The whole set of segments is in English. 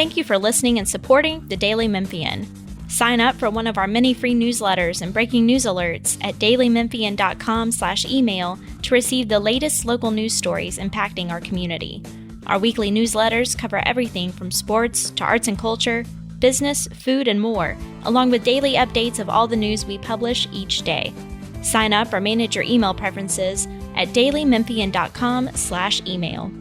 Thank you for listening and supporting the Daily Memphian. Sign up for one of our many free newsletters and breaking news alerts at dailymemphian.com/email to receive the latest local news stories impacting our community. Our weekly newsletters cover everything from sports to arts and culture, business, food, and more, along with daily updates of all the news we publish each day. Sign up or manage your email preferences at dailymemphian.com/email.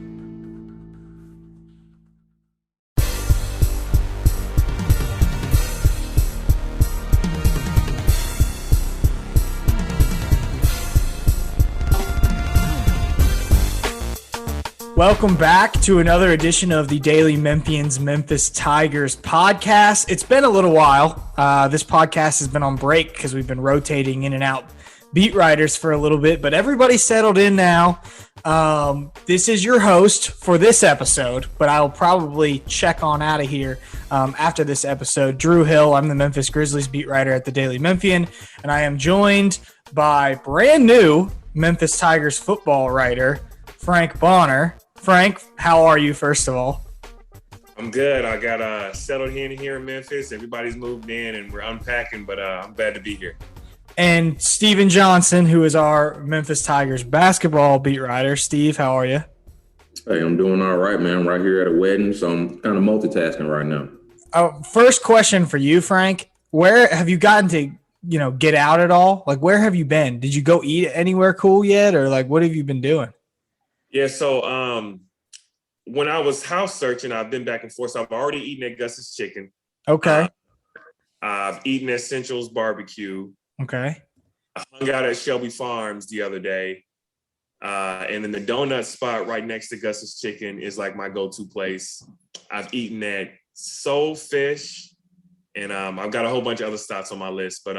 Welcome back to another edition of the Daily Memphian's Memphis Tigers podcast. It's been a little while. This podcast has been on break because we've been rotating in and out beat writers for a little bit, but everybody's settled in now. This is your host for this episode, but I'll probably check on out of here after this episode. Drew Hill, I'm the Memphis Grizzlies beat writer at the Daily Memphian, and I am joined by brand new Memphis Tigers football writer, Frank Bonner. Frank, how are you, first of all? I'm good. I got settled in here in Memphis. Everybody's moved in, and we're unpacking, but I'm glad to be here. And Steven Johnson, who is our Memphis Tigers basketball beat writer. Steve, how are you? Hey, I'm doing all right, man. I'm right here at a wedding, so I'm kind of multitasking right now. First question for you, Frank. Where have you gotten to, get out at all? Like, where have you been? Did you go eat anywhere cool yet, or like, what have you been doing? Yeah, so when I was house searching, I've been back and forth. So I've already eaten at Gus's Chicken. Okay. I've eaten at Central's Barbecue. Okay. I hung out at Shelby Farms the other day. And then the donut spot right next to Gus's Chicken is like my go-to place. I've eaten at Soul Fish, and I've got a whole bunch of other stops on my list. But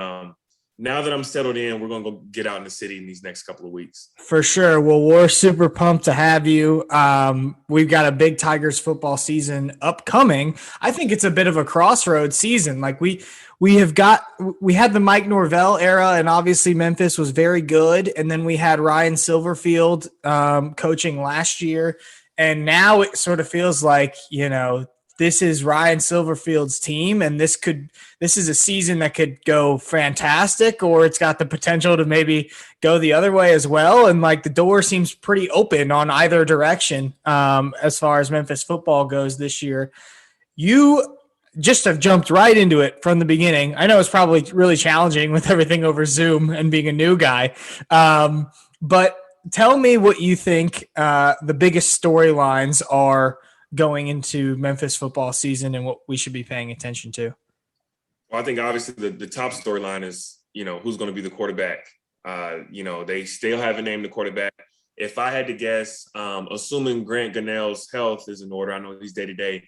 now that I'm settled in, we're going to go get out in the city in these next couple of weeks. For sure. Well, we're super pumped to have you. We've got a big Tigers football season upcoming. I think it's a bit of a crossroads season. Like we had the Mike Norvell era, and obviously Memphis was very good. And then we had Ryan Silverfield coaching last year. And now it sort of feels like, this is Ryan Silverfield's team, and this is a season that could go fantastic, or it's got the potential to maybe go the other way as well. And like the door seems pretty open on either direction as far as Memphis football goes this year. You just have jumped right into it from the beginning. I know it's probably really challenging with everything over Zoom and being a new guy, but tell me what you think the biggest storylines are going into Memphis football season and what we should be paying attention to. Well, I think obviously the top storyline is, who's going to be the quarterback. They still haven't named the quarterback. If I had to guess, assuming Grant Gunnell's health is in order, I know he's day-to-day,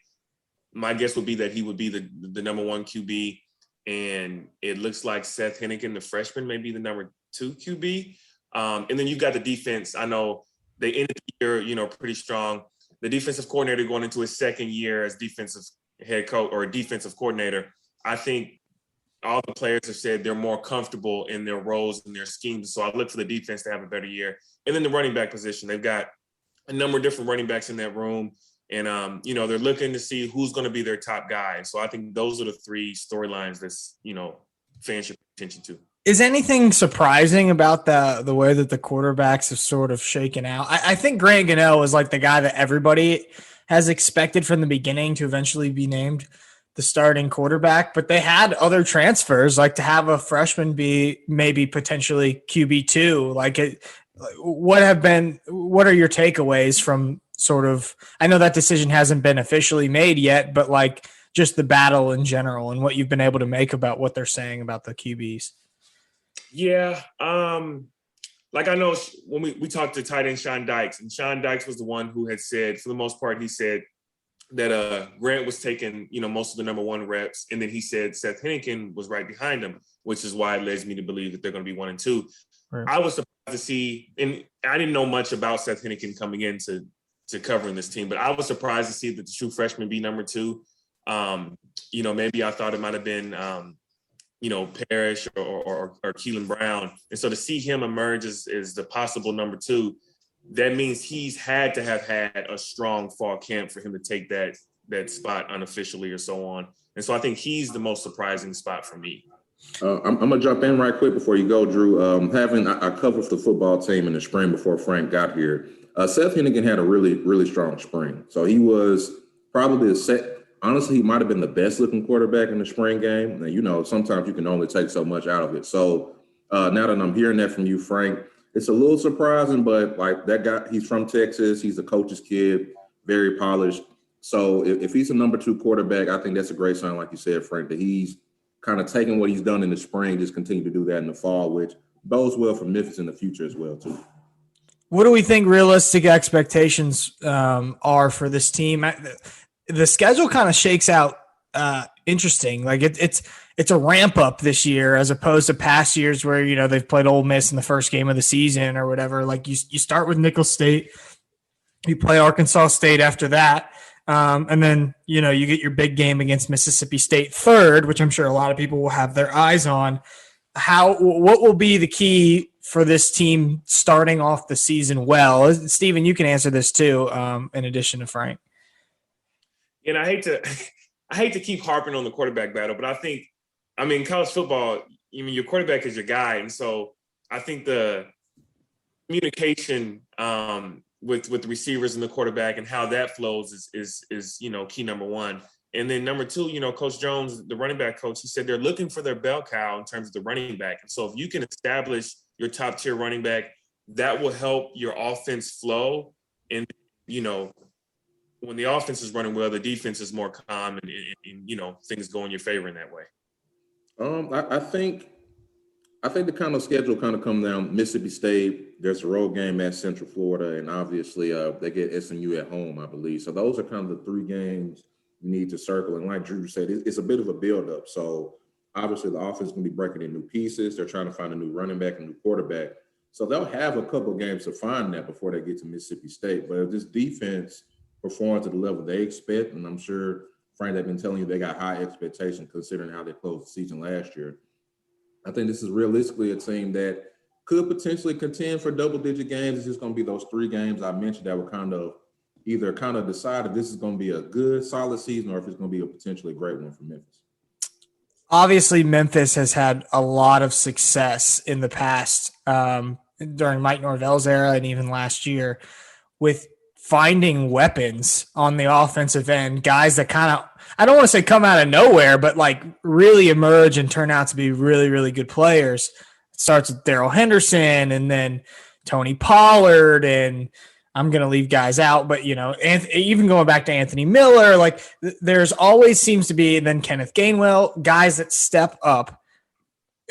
my guess would be that he would be the number one QB. And it looks like Seth Hennigan, the freshman, may be the number 2 QB. And then you've got the defense. I know they ended the year, pretty strong. The defensive coordinator going into his second year as defensive head coach or defensive coordinator, I think all the players have said they're more comfortable in their roles and their schemes. So I look for the defense to have a better year. And then the running back position, they've got a number of different running backs in that room. And, they're looking to see who's going to be their top guy. So I think those are the 3 storylines that's, fans should pay attention to. Is anything surprising about the way that the quarterbacks have sort of shaken out? I think Grant Gunnell was like the guy that everybody has expected from the beginning to eventually be named the starting quarterback, but they had other transfers, like to have a freshman be maybe potentially QB2. What are your takeaways from sort of, I know that decision hasn't been officially made yet, but like just the battle in general and what you've been able to make about what they're saying about the QBs? Yeah. I know when we talked to tight end Sean Dykes, and Sean Dykes was the one who had said, for the most part, he said that Grant was taking, most of the number 1 reps. And then he said Seth Hennigan was right behind him, which is why it leads me to believe that they're going to be 1 and 2. Right. I was surprised to see, and I didn't know much about Seth Hennigan coming into covering this team, but I was surprised to see that the true freshman be number 2. Maybe I thought it might have been, Parrish or Keelan Brown. And so to see him emerge as the possible number 2, that means he's had to have had a strong fall camp for him to take that that spot unofficially or so on. And so I think he's the most surprising spot for me. I'm going to jump in right quick before you go, Drew. I covered the football team in the spring before Frank got here. Seth Hennigan had a really, really strong spring. So he was probably honestly, he might have been the best looking quarterback in the spring game. And, sometimes you can only take so much out of it. So now that I'm hearing that from you, Frank, it's a little surprising, but like that guy, he's from Texas. He's a coach's kid, very polished. So if he's a number 2 quarterback, I think that's a great sign, like you said, Frank, that he's kind of taking what he's done in the spring, just continue to do that in the fall, which bodes well for Memphis in the future as well, too. What do we think realistic expectations are for this team? The schedule kind of shakes out interesting. Like it's a ramp up this year as opposed to past years where, they've played Ole Miss in the first game of the season or whatever. Like you start with Nicholls State, you play Arkansas State after that. And then, you get your big game against Mississippi State third, which I'm sure a lot of people will have their eyes on. What will be the key for this team starting off the season well? Steven, you can answer this too, in addition to Frank. And I hate to keep harping on the quarterback battle, but I think, college football, your quarterback is your guy. And so I think the communication with the receivers and the quarterback and how that flows is key number one. And then number two, Coach Jones, the running back coach, he said they're looking for their bell cow in terms of the running back. And so if you can establish your top tier running back, that will help your offense flow. And, when the offense is running well, the defense is more calm and things go in your favor in that way. I think the kind of schedule kind of come down. Mississippi State, there's a road game at Central Florida, and obviously they get SMU at home, I believe. So those are kind of the 3 games you need to circle. And like Drew said, it's a bit of a buildup. So obviously the offense is going to be breaking in new pieces. They're trying to find a new running back, a new quarterback. So they'll have a couple of games to find that before they get to Mississippi State. But if this defense performs at the level they expect, and I'm sure, Frank, they've been telling you they got high expectations considering how they closed the season last year. I think this is realistically a team that could potentially contend for double-digit games. It's just going to be those 3 games I mentioned that will kind of decide if this is going to be a good, solid season or if it's going to be a potentially great one for Memphis. Obviously, Memphis has had a lot of success in the past during Mike Norvell's era and even last year with finding weapons on the offensive end, guys that kind of, I don't want to say come out of nowhere, but like really emerge and turn out to be really, really good players. It starts with Darrell Henderson and then Tony Pollard, and I'm going to leave guys out, but even going back to Anthony Miller, like there's always seems to be, and then Kenneth Gainwell, guys that step up.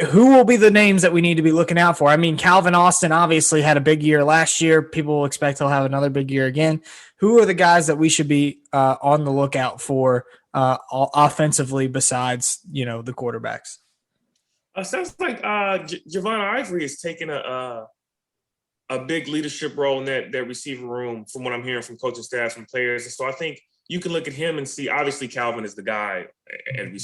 Who will be the names that we need to be looking out for? Calvin Austin obviously had a big year last year. People will expect he'll have another big year again. Who are the guys that we should be on the lookout for offensively besides, the quarterbacks? Sounds like Javon Ivory is taking a big leadership role in that receiver room from what I'm hearing from coaching staffs and players. And so I think you can look at him and see, obviously Calvin is the guy. And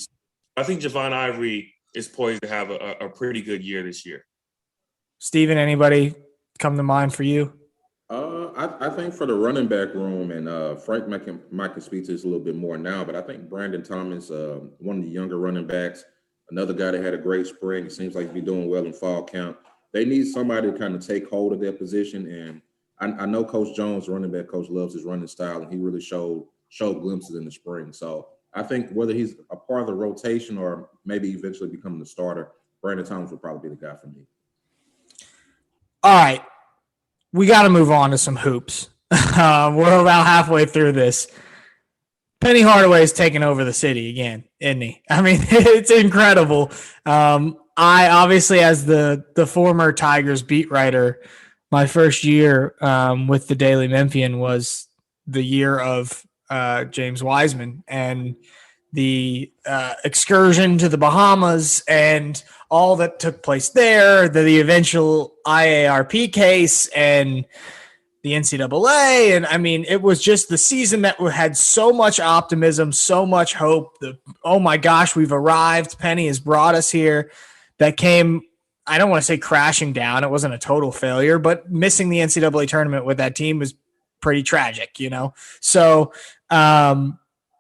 I think Javon Ivory is poised to have a pretty good year this year. Steven, anybody come to mind for you? I think for the running back room, and Frank might can speak to this a little bit more now, but I think Brandon Thomas, one of the younger running backs, another guy that had a great spring. It seems like he'll be doing well in fall camp. They need somebody to kind of take hold of their position. And I know Coach Jones, running back coach, loves his running style, and he really showed glimpses in the spring. So I think whether he's a part of the rotation or maybe eventually becoming the starter, Brandon Thomas would probably be the guy for me. All right. We got to move on to some hoops. We're about halfway through this. Penny Hardaway is taking over the city again, isn't he? It's incredible. I obviously, as the former Tigers beat writer, my first year with the Daily Memphian was the year of James Wiseman and the excursion to the Bahamas and all that took place there, the eventual IARP case and the NCAA. And it was just the season that had so much optimism, so much hope. Oh my gosh, we've arrived. Penny has brought us here. That came, I don't want to say crashing down. It wasn't a total failure, but missing the NCAA tournament with that team was pretty tragic, So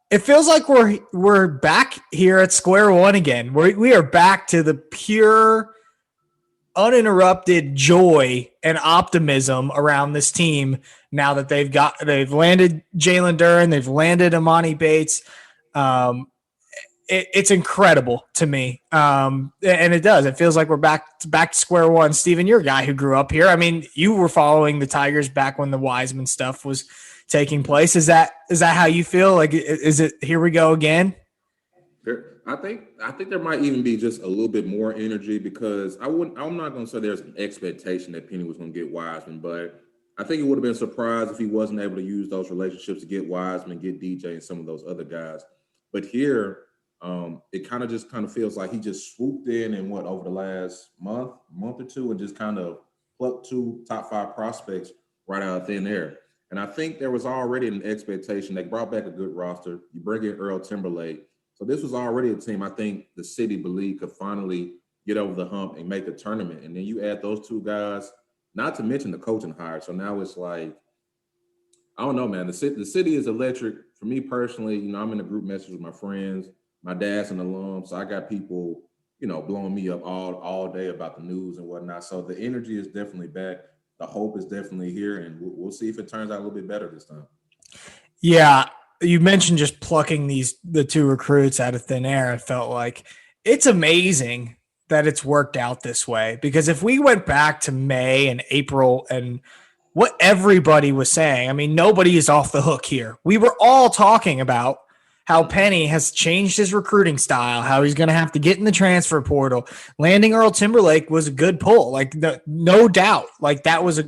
It feels like we're back here at square one again. We are back to the pure, uninterrupted joy and optimism around this team now that they've landed Jalen Duren, they've landed Emoni Bates. It's incredible to me, and it does. It feels like we're back to square one. Steven, you're a guy who grew up here. I mean, you were following the Tigers back when the Wiseman stuff was taking place. Is that how you feel? Like, is it here we go again? I think there might even be just a little bit more energy because I'm not going to say there's an expectation that Penny was going to get Wiseman, but I think it would have been surprised if he wasn't able to use those relationships to get Wiseman, get DJ, and some of those other guys. But here, it kind of feels like he just swooped in and over the last month or two and just kind of plucked 2 top 5 prospects right out of thin air. And I think there was already an expectation. They brought back a good roster. You bring in Earl Timberlake. So this was already a team I think the city believed could finally get over the hump and make a tournament. And then you add those 2 guys, not to mention the coaching hire. So now it's like, I don't know, man. The city is electric. For me personally, I'm in a group message with my friends. My dad's an alum, so I got people, blowing me up all day about the news and whatnot. So the energy is definitely back. The hope is definitely here, and we'll see if it turns out a little bit better this time. Yeah, you mentioned just plucking the 2 recruits out of thin air. I felt like it's amazing that it's worked out this way, because if we went back to May and April and what everybody was saying, I mean, nobody is off the hook here. We were all talking about how Penny has changed his recruiting style, how he's going to have to get in the transfer portal. Landing Earl Timberlake was a good pull, like no doubt. Like that was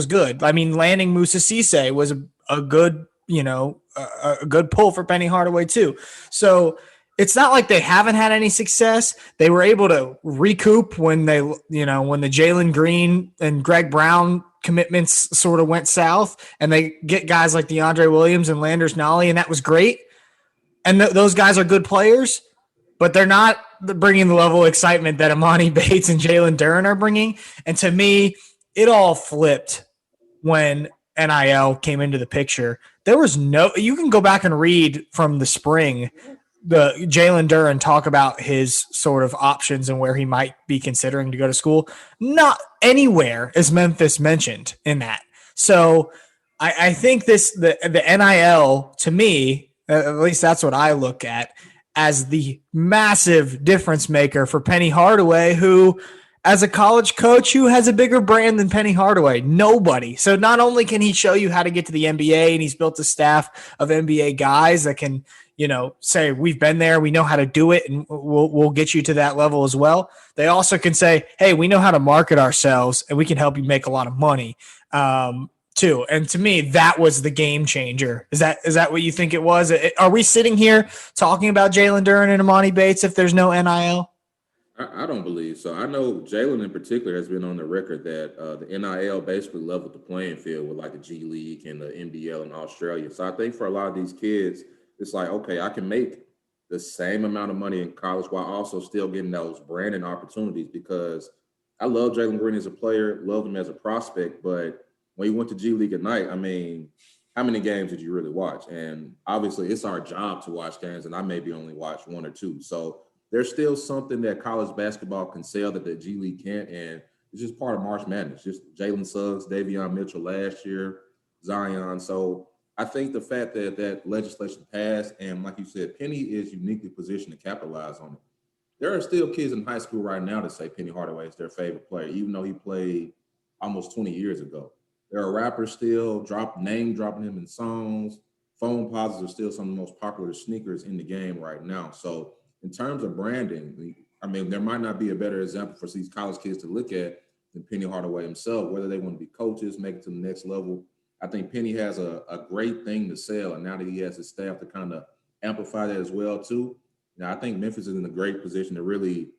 good. I mean, landing Musa Cisse was a good, a good pull for Penny Hardaway too. So it's not like they haven't had any success. They were able to recoup when when the Jalen Green and Greg Brown commitments sort of went south, and they get guys like DeAndre Williams and Landers Nolly, and that was great. And those guys are good players, but they're not bringing the level of excitement that Emoni Bates and Jalen Duren are bringing. And to me, it all flipped when NIL came into the picture. There was you can go back and read from the spring, the Jalen Duren talk about his sort of options and where he might be considering to go to school. Not anywhere is Memphis mentioned in that. So I think the NIL, to me, at least that's what I look at as the massive difference maker for Penny Hardaway, who, as a college coach, who has a bigger brand than Penny Hardaway? Nobody. So not only can he show you how to get to the NBA, and he's built a staff of NBA guys that can, say we've been there, we know how to do it, and we'll get you to that level as well. They also can say, hey, we know how to market ourselves, and we can help you make a lot of money. Too. And to me, that was the game changer. Is that what you think it was? Are we sitting here talking about Jalen Duren and Emoni Bates if there's no NIL? I don't believe so. I know Jalen in particular has been on the record that the NIL basically leveled the playing field with like the G League and the NBL in Australia. So I think for a lot of these kids, it's like, okay, I can make the same amount of money in college while also still getting those branding opportunities, because I love Jalen Green as a player, love him as a prospect, but when you went to G League at night, I mean, how many games did you really watch? And obviously it's our job to watch games, and I maybe only watch 1 or 2. So there's still something that college basketball can sell that the G League can't, and it's just part of March Madness. Just Jalen Suggs, Davion Mitchell last year, Zion. So I think the fact that that legislation passed, and like you said, Penny is uniquely positioned to capitalize on it. There are still kids in high school right now that say Penny Hardaway is their favorite player, even though he played almost 20 years ago. There are rappers still dropping him in songs. Phone posits are still some of the most popular sneakers in the game right now. So in terms of branding, I mean, there might not be a better example for these college kids to look at than Penny Hardaway himself, whether they want to be coaches, make it to the next level. I think Penny has a great thing to sell, and now that he has his staff to kind of amplify that as well too. Now I think Memphis is in a great position to really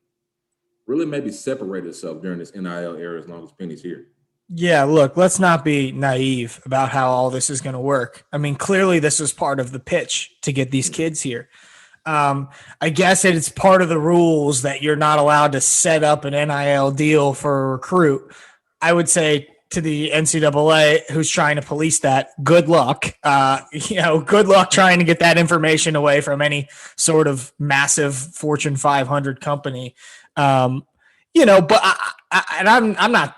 maybe separate itself during this NIL era as long as Penny's here. Yeah, look, let's not be naive about how all this is going to work. I mean, clearly this was part of the pitch to get these kids here. I guess it's part of the rules that you're not allowed to set up an NIL deal for a recruit. I would say to the NCAA, who's trying to police that. Good luck. Good luck trying to get that information away from any sort of massive Fortune 500 company. But I'm not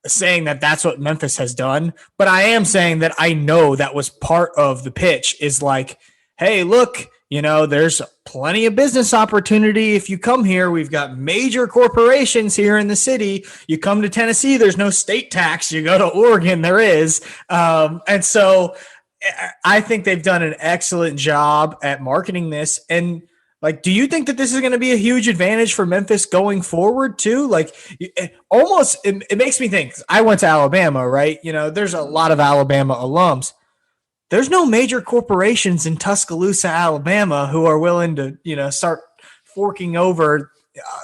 saying that that's what Memphis has done, but I am saying that I know that was part of the pitch is like, hey, look, there's plenty of business opportunity. If you come here, we've got major corporations here in the city. You come to Tennessee, there's no state tax. You go to Oregon, there is. And so I think they've done an excellent job at marketing this. And do you think that this is going to be a huge advantage for Memphis going forward too? It makes me think, I went to Alabama, right? There's a lot of Alabama alums. There's no major corporations in Tuscaloosa, Alabama, who are willing to, start forking over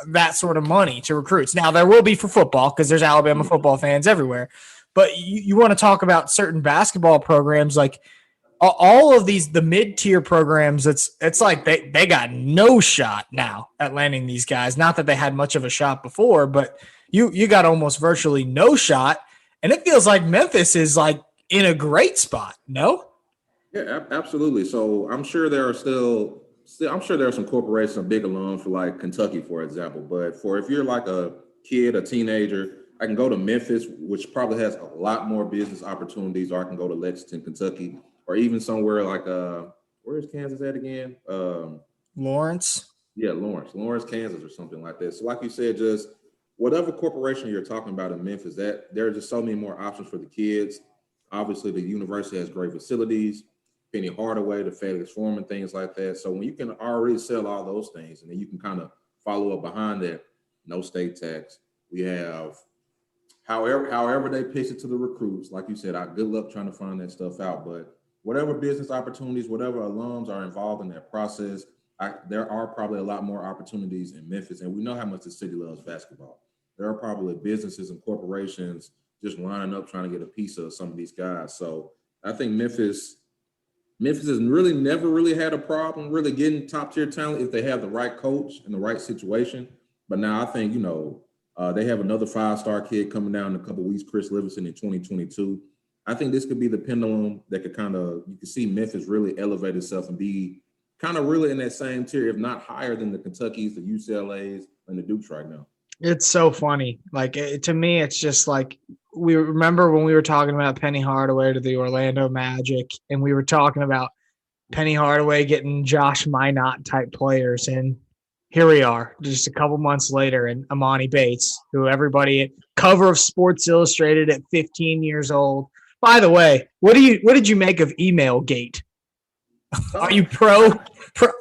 that sort of money to recruits. Now, there will be for football because there's Alabama football fans everywhere. But you want to talk about certain basketball programs, like all of the mid-tier programs, it's like they got no shot now at landing these guys. Not that they had much of a shot before, but you got almost virtually no shot. And it feels like Memphis is in a great spot, no? Yeah, absolutely. So I'm sure there are I'm sure there are some corporations, some big alums for Kentucky, for example. But if you're a kid, a teenager, I can go to Memphis, which probably has a lot more business opportunities, or I can go to Lexington, Kentucky, or even somewhere where's Kansas at again? Lawrence. Yeah, Lawrence, Kansas, or something like that. So like you said, just whatever corporation you're talking about in Memphis, that there are just so many more options for the kids. Obviously, the university has great facilities. Penny Hardaway, the FedEx Forum, and things like that. So when you can already sell all those things, and then you can kind of follow up behind that, no state tax. We have, however they pitch it to the recruits. Like you said, good luck trying to find that stuff out. But whatever business opportunities, whatever alums are involved in that process, there are probably a lot more opportunities in Memphis. And we know how much the city loves basketball. There are probably businesses and corporations just lining up trying to get a piece of some of these guys. So I think Memphis has really never really had a problem really getting top tier talent if they have the right coach and the right situation. But now I think, they have another 5-star kid coming down in a couple of weeks, Chris Livingston, in 2022. I think this could be the pendulum that could you can see Memphis really elevate itself and be kind of really in that same tier, if not higher than the Kentuckys, the UCLAs, and the Dukes right now. It's so funny. To me, it's just we remember when we were talking about Penny Hardaway to the Orlando Magic, and we were talking about Penny Hardaway getting Josh Minot type players. And here we are just a couple months later, and Emoni Bates, who everybody cover of Sports Illustrated at 15 years old. By the way, what did you make of Email Gate? Are you pro?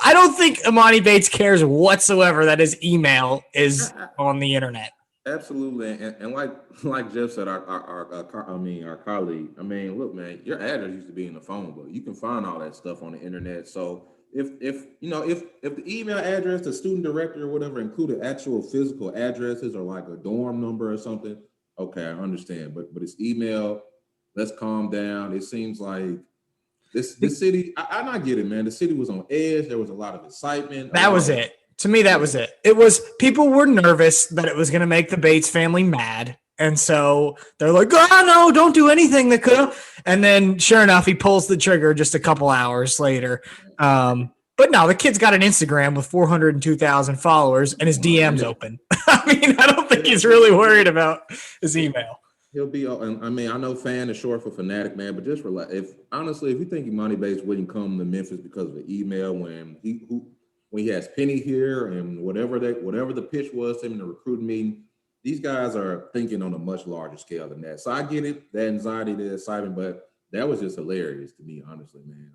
I don't think Emoni Bates cares whatsoever that his email is on the internet. Absolutely, and like Jeff said, our colleague. Look, man, your address used to be in the phone book. You can find all that stuff on the internet. So if the email address, the student director or whatever, included actual physical addresses or a dorm number or something, okay, I understand. But it's email. Let's calm down. It seems like this city. I not get it, man. The city was on edge. There was a lot of excitement. That was it. To me, that was it. It was people were nervous that it was going to make the Bates family mad. And so they're like, oh, no, don't do anything that could. And then sure enough, he pulls the trigger just a couple hours later. But no, the kid's got an Instagram with 402,000 followers and his DM's open. I don't think he's really worried about his email. He'll be. I know fan is short for fanatic, man, but just relax. If you think Emoni Bates wouldn't come to Memphis because of the email when he has Penny here and whatever the pitch was to him in the recruiting meeting, these guys are thinking on a much larger scale than that. So I get it, the anxiety, the excitement, but that was just hilarious to me, honestly, man.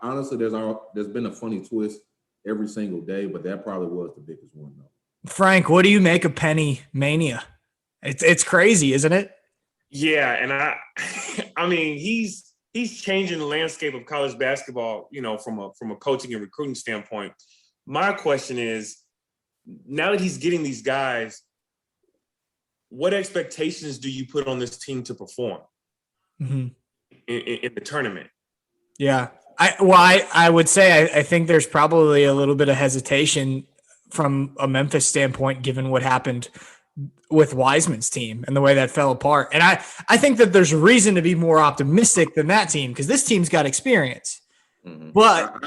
Honestly, there's been a funny twist every single day, but that probably was the biggest one, though. Frank, what do you make of Penny Mania? It's crazy, isn't it? Yeah, and he's changing the landscape of college basketball, from a coaching and recruiting standpoint. My question is, now that he's getting these guys, what expectations do you put on this team to perform in the tournament? Yeah, I would say I think there's probably a little bit of hesitation from a Memphis standpoint, given what happened with Wiseman's team and the way that fell apart. And I think that there's reason to be more optimistic than that team because this team's got experience. Mm-hmm. But,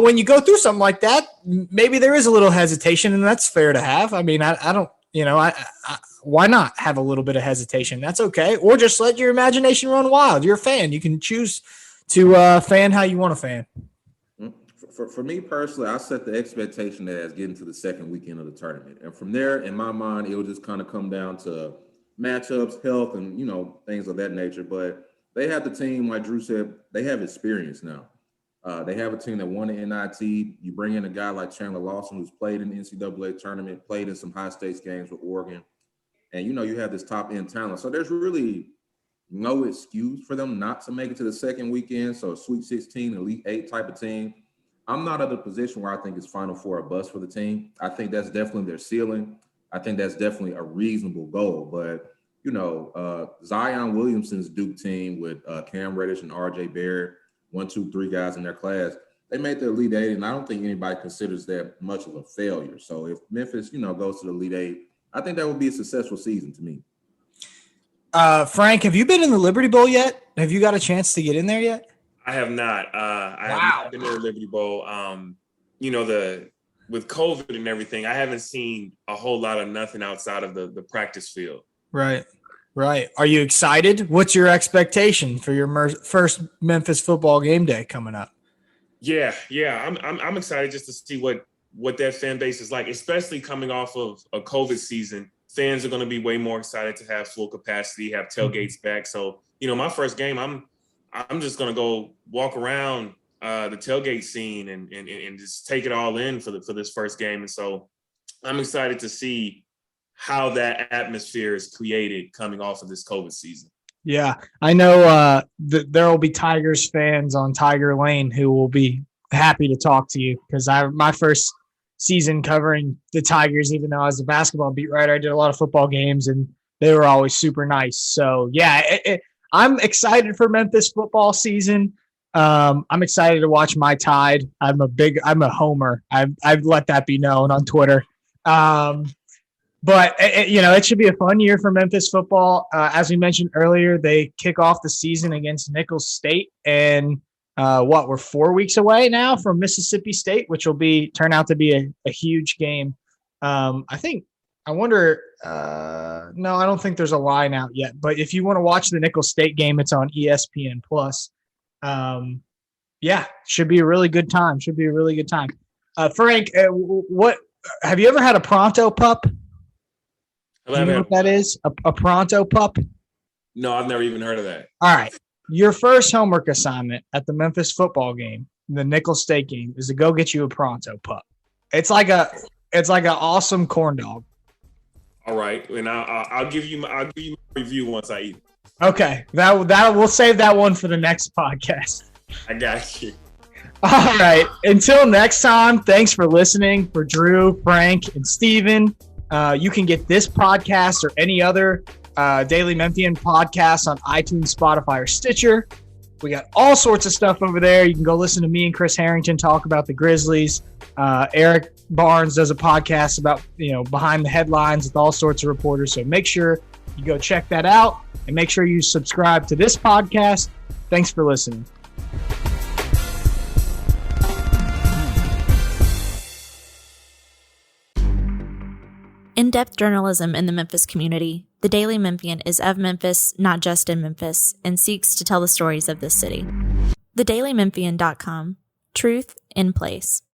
when you go through something like that, maybe there is a little hesitation, and that's fair to have. I mean, I don't, why not have a little bit of hesitation? That's okay. Or just let your imagination run wild. You're a fan. You can choose to fan how you want to fan. For me personally, I set the expectation as getting to the second weekend of the tournament. And from there, in my mind, it will just kind of come down to matchups, health, and, things of that nature. But they have the team, like Drew said, they have experience now. They have a team that won the NIT. You bring in a guy like Chandler Lawson, who's played in the NCAA tournament, played in some high-stakes games with Oregon. And, you have this top-end talent. So there's really no excuse for them not to make it to the second weekend. So a Sweet 16, Elite 8 type of team. I'm not at a position where I think it's Final Four or bust for the team. I think that's definitely their ceiling. I think that's definitely a reasonable goal. But, Zion Williamson's Duke team with Cam Reddish and R.J. Barrett, 1, 2, 3 guys in their class, they made the Elite 8, and I don't think anybody considers that much of a failure. So if Memphis, goes to the Elite 8, I think that would be a successful season to me. Frank, have you been in the Liberty Bowl yet? Have you got a chance to get in there yet? I have not. I have not been to the Liberty Bowl. With COVID and everything, I haven't seen a whole lot of nothing outside of the practice field. Right. Are you excited? What's your expectation for your first Memphis football game day coming up? Yeah. I'm excited just to see what that fan base is like, especially coming off of a COVID season. Fans are going to be way more excited to have full capacity, have tailgates back. So, my first game, I'm just going to go walk around the tailgate scene and just take it all in for this first game. And so I'm excited to see how that atmosphere is created coming off of this COVID season. Yeah, I know there will be Tigers fans on Tiger Lane who will be happy to talk to you because my first season covering the Tigers, even though I was a basketball beat writer, I did a lot of football games and they were always super nice. So yeah, I'm excited for Memphis football season. I'm excited to watch my Tide. I'm a homer. I've let that be known on Twitter. But it should be a fun year for Memphis football. As we mentioned earlier, they kick off the season against Nicholls State, and we're 4 weeks away now from Mississippi State, which will turn out to be a huge game. I wonder. No, I don't think there's a line out yet. But if you want to watch the Nicholls State game, it's on ESPN Plus. Should be a really good time. Frank, what have you ever had a pronto pup? Do you know what that is? A pronto pup? No, I've never even heard of that. All right. Your first homework assignment at the Memphis football game, the Nicholls State game, is to go get you a pronto pup. It's like an awesome corn dog. All right, and I'll give you my review once I eat it. Okay, that we'll save that one for the next podcast. I got you. All right. Until next time, thanks for listening. For Drew, Frank, and Steven, you can get this podcast or any other Daily Memphian podcast on iTunes, Spotify, or Stitcher. We got all sorts of stuff over there. You can go listen to me and Chris Harrington talk about the Grizzlies. Eric Barnes does a podcast about, behind the headlines with all sorts of reporters. So make sure you go check that out and make sure you subscribe to this podcast. Thanks for listening. In-depth journalism in the Memphis community. The Daily Memphian is of Memphis, not just in Memphis, and seeks to tell the stories of this city. TheDailyMemphian.com. Truth in place.